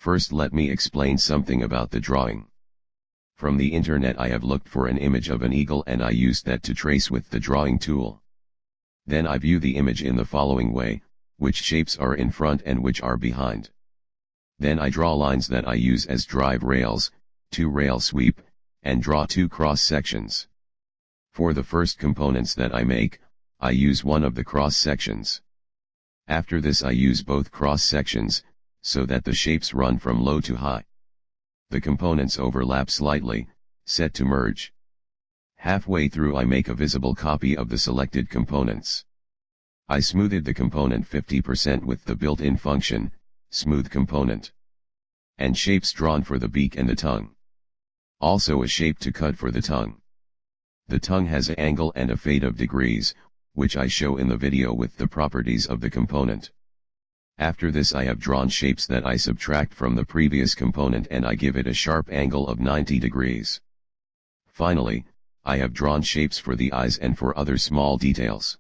First let me explain something about the drawing. From the internet I have looked for an image of an eagle and I used that to trace with the drawing tool. Then I view the image in the following way, which shapes are in front and which are behind. Then I draw lines that I use as drive rails, 2 rail sweep, and draw 2 cross sections. For the first components that I make, I use one of the cross sections. After this I use both cross sections, so that the shapes run from low to high. The components overlap slightly, set to merge. Halfway through I make a visible copy of the selected components. I smoothed the component 50% with the built-in function, smooth component. And shapes drawn for the beak and the tongue. Also a shape to cut for the tongue. The tongue has an angle and a fade of degrees, which I show in the video with the properties of the component. After this I have drawn shapes that I subtract from the previous component and I give it a sharp angle of 90 degrees. Finally, I have drawn shapes for the eyes and for other small details.